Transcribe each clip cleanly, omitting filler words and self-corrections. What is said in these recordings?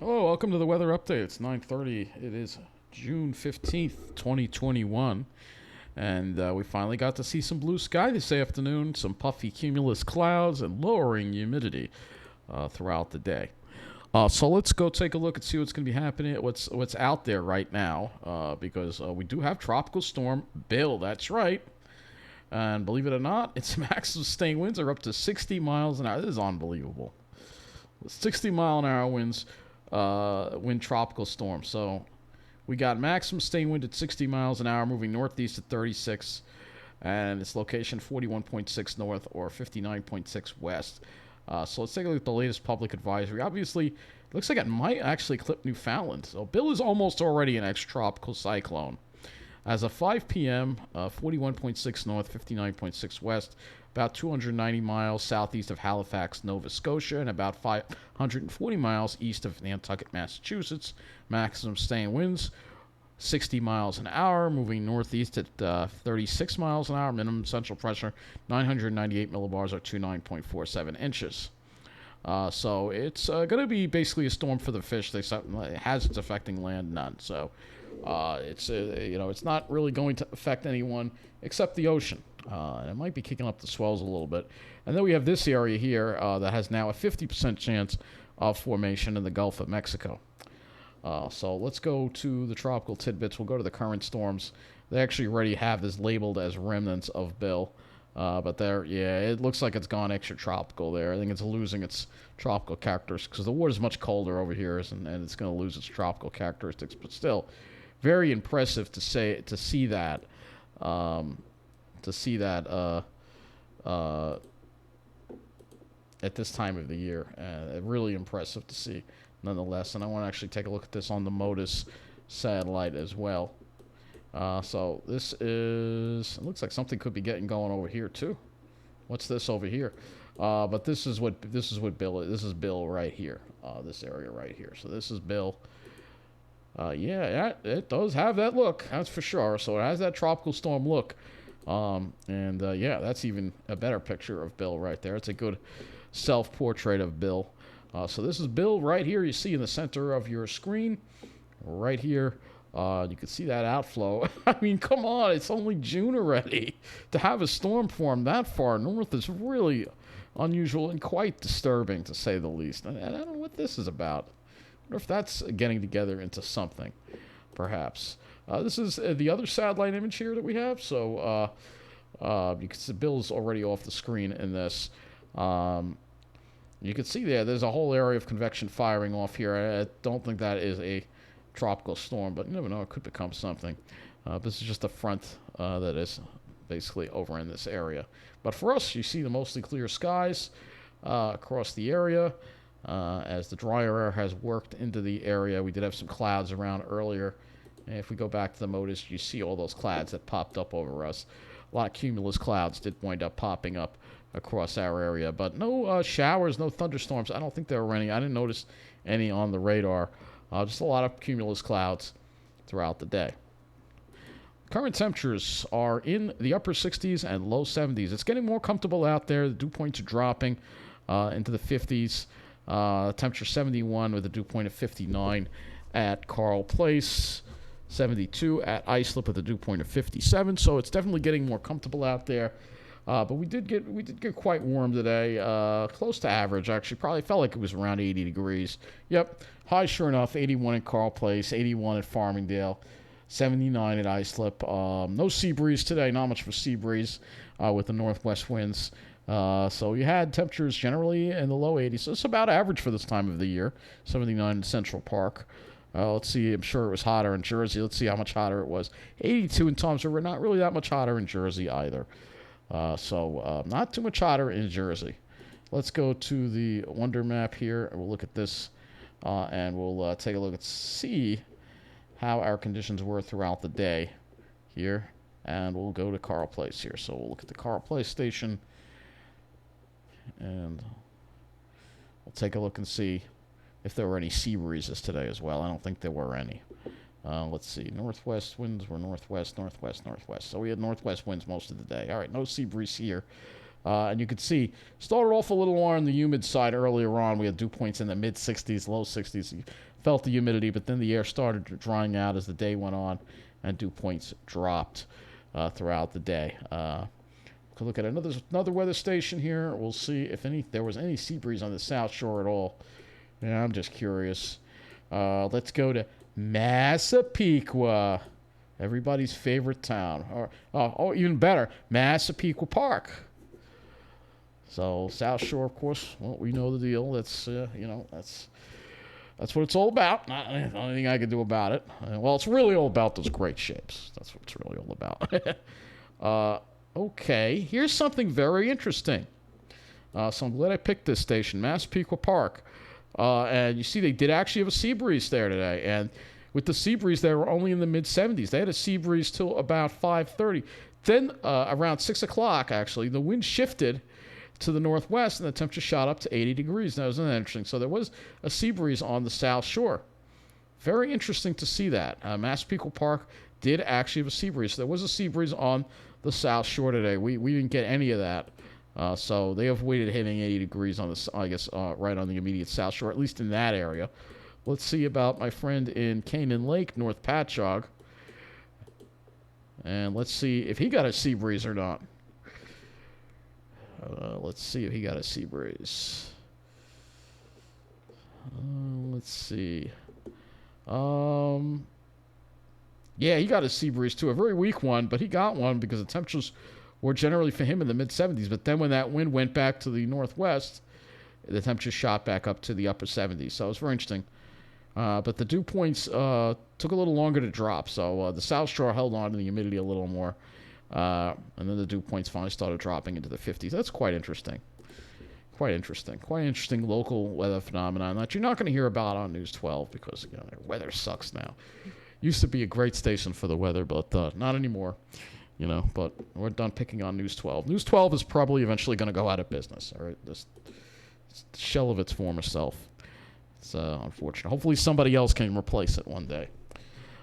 Hello, welcome to the weather update. It's 9:30. It is June 15th, 2021, and we finally got to see some blue sky this afternoon, some puffy cumulus clouds, and lowering humidity throughout the day. So let's go take a look and see what's going to be happening, what's out there right now, because we do have tropical storm Bill. That's right, and believe it or not, its maximum sustained winds are up to 60 miles an hour. This is unbelievable. 60-mile-an-hour winds, wind tropical storm. So we got maximum sustained wind at 60 miles an hour, moving northeast at 36, and its location 41.6 north or 59.6 west. So let's take a look at the latest public advisory. Obviously, it looks like it might actually clip Newfoundland. So Bill is almost already an extratropical cyclone. As of 5 p.m., 41.6 north, 59.6 west, about 290 miles southeast of Halifax, Nova Scotia, and about 540 miles east of Nantucket, Massachusetts. Maximum sustained winds, 60 miles an hour, moving northeast at 36 miles an hour. Minimum central pressure, 998 millibars or 29.47 inches. So it's going to be basically a storm for the fish. It has it's affecting land, none. So it's not really going to affect anyone except the ocean. And it might be kicking up the swells a little bit. And then we have this area here that has now a 50% chance of formation in the Gulf of Mexico. So let's go to the tropical tidbits. We'll go to the current storms. They actually already have this labeled as remnants of Bill. But it looks like it's gone extra tropical there. I think it's losing its tropical characteristics because the water is much colder over here, and it's going to lose its tropical characteristics. But still, very impressive to see that at this time of the year. Really impressive to see, nonetheless. And I want to actually take a look at this on the MODIS satellite as well. So this is, it looks like something could be getting going over here too. What's this over here? But this is what Bill is. This is Bill right here. This area right here. So this is Bill. It does have that look. That's for sure. So it has that tropical storm look. That's even a better picture of Bill right there. It's a good self-portrait of Bill. So this is Bill right here. You see in the center of your screen, right here. You can see that outflow. I mean, come on, it's only June already. To have a storm form that far north is really unusual and quite disturbing, to say the least. And I don't know what this is about. I wonder if that's getting together into something, perhaps. This is the other satellite image here that we have. So you can see Bill's already off the screen in this. You can see there's a whole area of convection firing off here. I don't think that is a tropical storm, but you never know, it could become something. This is just a front that is basically over in this area. But for us, you see the mostly clear skies across the area as the drier air has worked into the area. We did have some clouds around earlier, and if we go back to the MODIS, you see all those clouds that popped up over us. A lot of cumulus clouds did wind up popping up across our area, but no showers, no thunderstorms. I don't think there were any. I didn't notice any on the radar. Just a lot of cumulus clouds throughout the day. Current temperatures are in the upper 60s and low 70s. It's getting more comfortable out there. The dew points are dropping into the 50s. Temperature 71 with a dew point of 59 at Carl Place. 72 at Islip with a dew point of 57. So it's definitely getting more comfortable out there. But we did get quite warm today, close to average actually. Probably felt like it was around 80 degrees. Yep, high sure enough, 81 at Carl Place, 81 at Farmingdale, 79 at Islip. No sea breeze today, not much of a sea breeze with the northwest winds. So you had temperatures generally in the low 80s. So it's about average for this time of the year. 79 in Central Park. Let's see, I'm sure it was hotter in Jersey. Let's see how much hotter it was. 82 in Toms River, not really that much hotter in Jersey either. Not too much hotter in Jersey. Let's go to the Wonder Map here. We'll look at this, and we'll take a look and see how our conditions were throughout the day here. And we'll go to Carl Place here. So we'll look at the Carl Place station, and we'll take a look and see if there were any sea breezes today as well. I don't think there were any. Let's see. Northwest winds were northwest. So we had northwest winds most of the day. All right, no sea breeze here. And you could see, started off a little more on the humid side earlier on. We had dew points in the mid 60s, low 60s. You felt the humidity, but then the air started drying out as the day went on, and dew points dropped throughout the day. We'll look at another weather station here. We'll see if there was any sea breeze on the South Shore at all. Yeah, I'm just curious. Let's go to Massapequa, everybody's favorite town. Or even better, Massapequa Park. So South Shore, of course. Well, we know the deal. That's that's what it's all about. Not anything I can do about it. Well, it's really all about those great shapes. That's what it's really all about. Okay, here's something very interesting. So I'm glad I picked this station, Massapequa Park. And you see they did actually have a sea breeze there today. And with the sea breeze, they were only in the mid-70s. They had a sea breeze till about 5:30. Then around 6 o'clock, actually, the wind shifted to the northwest, and the temperature shot up to 80 degrees. That was interesting. So there was a sea breeze on the South Shore. Very interesting to see that. Massapequa Park did actually have a sea breeze. So there was a sea breeze on the South Shore today. We didn't get any of that. So they avoided hitting 80 degrees on the, I guess, right on the immediate South Shore, at least in that area. Let's see about my friend in Canaan Lake, North Patchogue. And let's see if he got a sea breeze or not. Let's see if he got a sea breeze. Let's see. Yeah, he got a sea breeze too. A very weak one, but he got one because the temperatures were generally for him in the mid-70s. But then when that wind went back to the northwest, the temperature shot back up to the upper 70s. So it was very interesting. But the dew points took a little longer to drop. So the South Shore held on to the humidity a little more. And then the dew points finally started dropping into the 50s. That's quite interesting. Quite interesting local weather phenomenon that you're not going to hear about on News 12 because their weather sucks now. Used to be a great station for the weather, but not anymore. But we're done picking on News 12. News 12 is probably eventually going to go out of business. All right, it's the shell of its former self. It's unfortunate. Hopefully somebody else can replace it one day.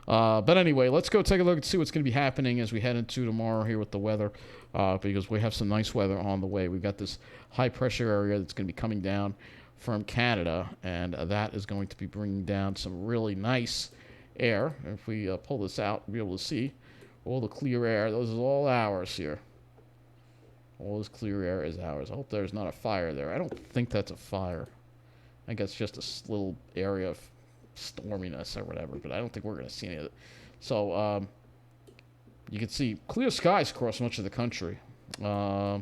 But anyway, let's go take a look and see what's going to be happening as we head into tomorrow here with the weather, because we have some nice weather on the way. We've got this high-pressure area that's going to be coming down from Canada, and that is going to be bringing down some really nice air. If we pull this out, we'll be able to see all the clear air. Those are all ours here. All this clear air is ours. I hope there's not a fire there. I don't think that's a fire. I think it's just a little area of storminess or whatever, but I don't think we're going to see any of it. So you can see clear skies across much of the country, but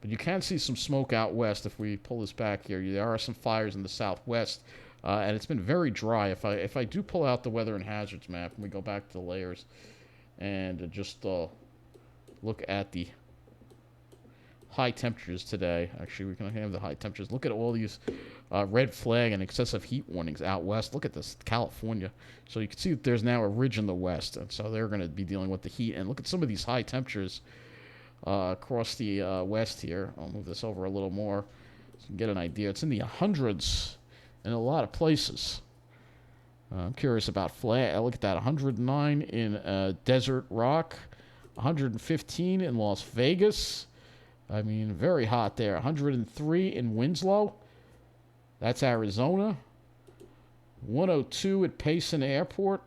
you can see some smoke out west. If we pull this back here, there are some fires in the southwest, and it's been very dry. If I do pull out the weather and hazards map and we go back to the layers and just look at the high temperatures today. Actually, we can have the high temperatures. Look at all these red flag and excessive heat warnings out west. Look at this, California. So you can see that there's now a ridge in the west, and so they're going to be dealing with the heat. And look at some of these high temperatures across the west here. I'll move this over a little more so you can get an idea. It's in the hundreds in a lot of places. I'm curious about flag. Look at that, 109 in Desert Rock, 115 in Las Vegas. I mean, very hot there. 103 in Winslow. That's Arizona. 102 at Payson Airport.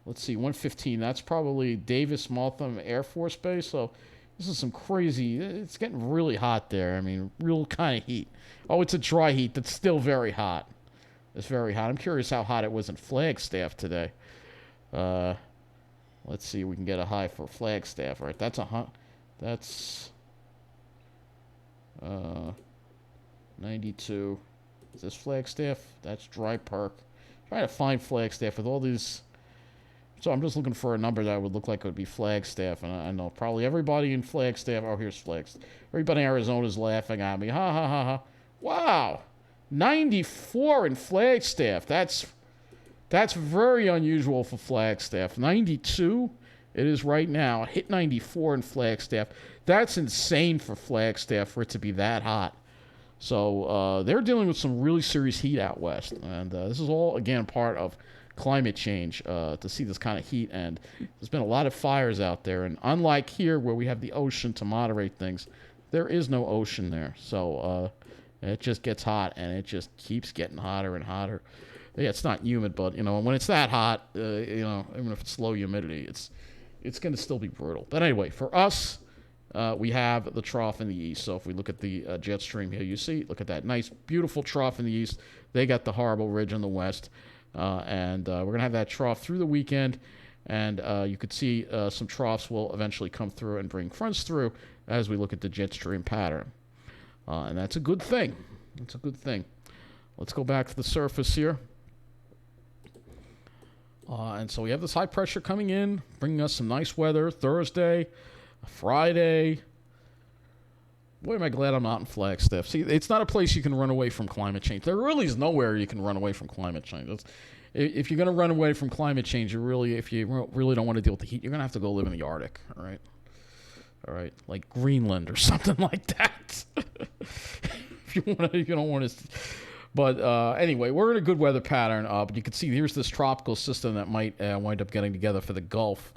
Let's see, 115. That's probably Davis-Monthan Air Force Base. So this is some crazy. It's getting really hot there. I mean, real kind of heat. Oh, it's a dry heat that's still very hot. It's very hot. I'm curious how hot it was in Flagstaff today. Let's see if we can get a high for Flagstaff. All right, that's that's 92. Is this Flagstaff? That's Dry Park. Trying to find Flagstaff with all these. So I'm just looking for a number that would look like it would be Flagstaff. And I know probably everybody in Flagstaff. Oh, here's Flagstaff. Everybody in Arizona is laughing at me. Ha ha ha ha. Wow. 94 in Flagstaff. That's very unusual for Flagstaff. 92 it is right now. Hit 94 in Flagstaff. That's insane for Flagstaff for it to be that hot. So they're dealing with some really serious heat out west. And this is all, again, part of climate change to see this kind of heat. And there's been a lot of fires out there. And unlike here where we have the ocean to moderate things, there is no ocean there. So it just gets hot, and it just keeps getting hotter and hotter. Yeah, it's not humid, but when it's that hot, even if it's low humidity, it's going to still be brutal. But anyway, for us, we have the trough in the east. So if we look at the jet stream here, you see, look at that nice, beautiful trough in the east. They got the horrible ridge in the west, and we're going to have that trough through the weekend. And you could see some troughs will eventually come through and bring fronts through as we look at the jet stream pattern. And that's a good thing. It's a good thing. Let's go back to the surface here. And so we have this high pressure coming in, bringing us some nice weather Thursday, Friday. Boy, am I glad I'm not in Flagstaff. See, it's not a place you can run away from climate change. There really is nowhere you can run away from climate change. If you're going to run away from climate change, if you really don't want to deal with the heat, you're going to have to go live in the Arctic, all right? All right, like Greenland or something like that. if you don't want to. But anyway, we're in a good weather pattern. But you can see here's this tropical system that might wind up getting together for the Gulf.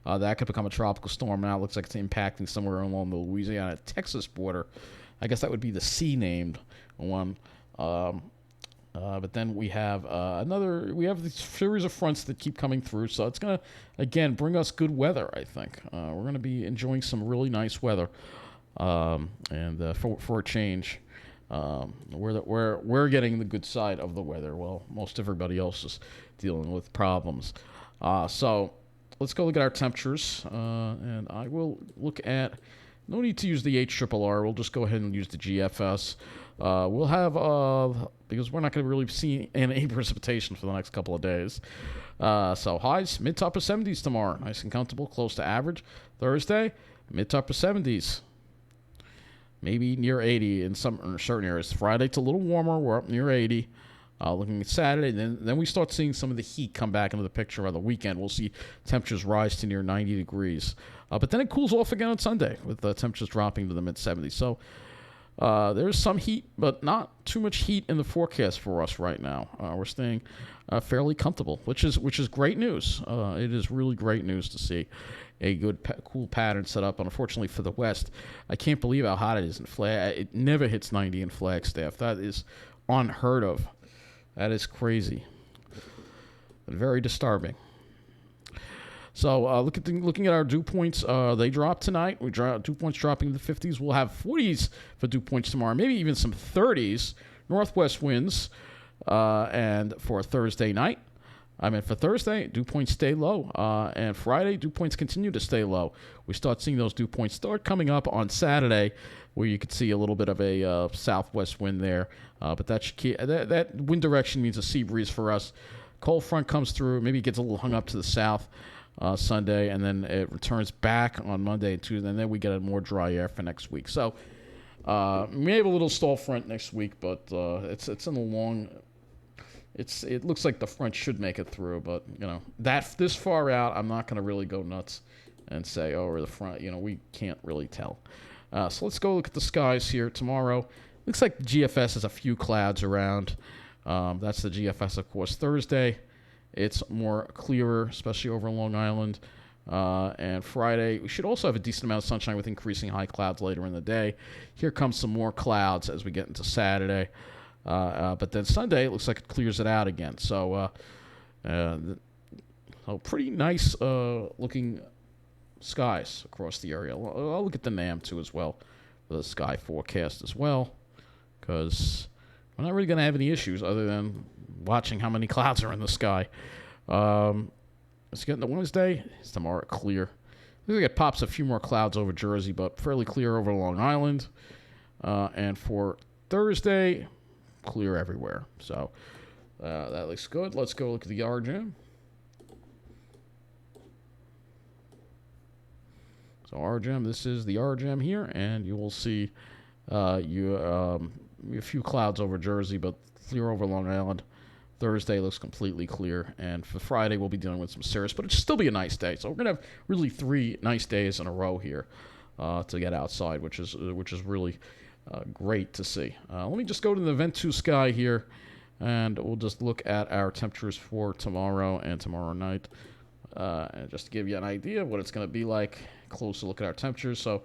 That could become a tropical storm. Now it looks like it's impacting somewhere along the Louisiana-Texas border. I guess that would be the C-named one. But then we have we have this series of fronts that keep coming through. So it's going to, again, bring us good weather, I think. We're going to be enjoying some really nice weather. And for a change, we're getting the good side of the weather. Well, most everybody else is dealing with problems. So let's go look at our temperatures. And I will look at, no need to use the HRRR. We'll just go ahead and use the GFS. We'll have, because we're not going to really see any precipitation for the next couple of days. So highs, mid to upper 70s tomorrow. Nice and comfortable, close to average. Thursday, mid to upper 70s. Maybe near 80 in certain areas. Friday, it's a little warmer. We're up near 80. Looking at Saturday, then we start seeing some of the heat come back into the picture on the weekend. We'll see temperatures rise to near 90 degrees. But then it cools off again on Sunday with the temperatures dropping to the mid-70s. So there's some heat, but not too much heat in the forecast for us right now. We're staying fairly comfortable, which is great news. It is really great news to see a good, cool pattern set up. Unfortunately for the West, I can't believe how hot it is in Flagstaff. It never hits 90 in Flagstaff. That is unheard of. That is crazy and very disturbing. So looking at our dew points, they dropped tonight. Dew points dropping in the 50s. We'll have 40s for dew points tomorrow, maybe even some 30s. Northwest winds, and for Thursday night. For Thursday, dew points stay low. And Friday, dew points continue to stay low. We start seeing those dew points start coming up on Saturday, where you could see a little bit of a southwest wind there. But that wind direction means a sea breeze for us. Cold front comes through. Maybe it gets a little hung up to the south Sunday, and then it returns back on Monday and Tuesday, and then we get a more dry air for next week. So we may have a little stall front next week, but it's in the long. It looks like the front should make it through, but this far out, I'm not going to really go nuts and say, or the front. We can't really tell. So let's go look at the skies here tomorrow. Looks like the GFS has a few clouds around. That's the GFS, of course. Thursday, it's more clearer, especially over Long Island. And Friday, we should also have a decent amount of sunshine with increasing high clouds later in the day. Here comes some more clouds as we get into Saturday. But then Sunday, it looks like it clears it out again. So pretty nice looking skies across the area. I'll look at the NAM too as well, the sky forecast as well, because we're not really going to have any issues other than watching how many clouds are in the sky. Let's get into Wednesday. It's tomorrow clear. I think it pops a few more clouds over Jersey, but fairly clear over Long Island. And for Thursday, clear everywhere. So that looks good. Let's go look at the RGM. So RGM, this is the RGM here, and you will see a few clouds over Jersey, but clear over Long Island. Thursday looks completely clear, and for Friday we'll be dealing with some cirrus, but it should still be a nice day. So we're gonna have really 3 nice days in a row here to get outside, which is really great to see. Let me just go to the Event 2 sky here, and we'll just look at our temperatures for tomorrow and tomorrow night, and just to give you an idea of what it's going to be like. Closer look at our temperatures. So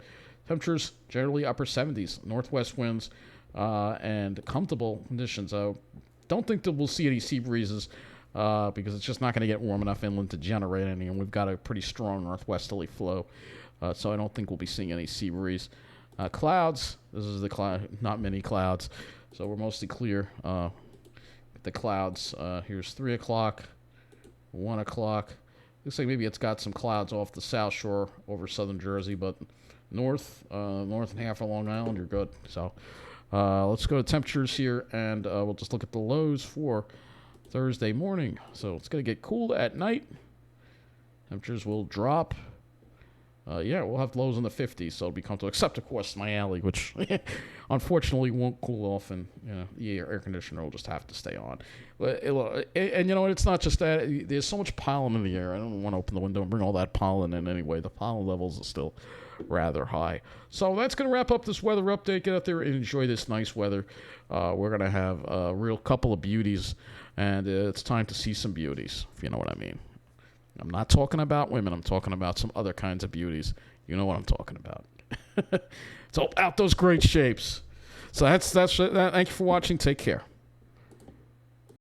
Temperatures generally upper 70s, northwest winds, and comfortable conditions. Don't think that we'll see any sea breezes because it's just not going to get warm enough inland to generate any, and we've got a pretty strong northwesterly flow. So I don't think we'll be seeing any sea breeze. Clouds, this is the cloud, not many clouds, so we're mostly clear. The clouds, here's 3 o'clock, 1 o'clock. Looks like maybe it's got some clouds off the south shore over southern Jersey, but north and half of Long Island, you're good. So let's go to temperatures here, and we'll just look at the lows for Thursday morning. So it's going to get cool at night. Temperatures will drop. We'll have lows in the 50s, so it'll be comfortable, except, of course, my alley, which unfortunately won't cool off, and the air conditioner will just have to stay on. And you know what? It's not just that. There's so much pollen in the air. I don't want to open the window and bring all that pollen in anyway. The pollen levels are still rather high. So that's going to wrap up this weather update. Get out there and enjoy this nice weather. We're going to have a real couple of beauties, and it's time to see some beauties, if you know what I mean. I'm not talking about women. I'm talking about some other kinds of beauties. You know what I'm talking about. It's all about those great shapes. So that's that. Thank you for watching. Take care.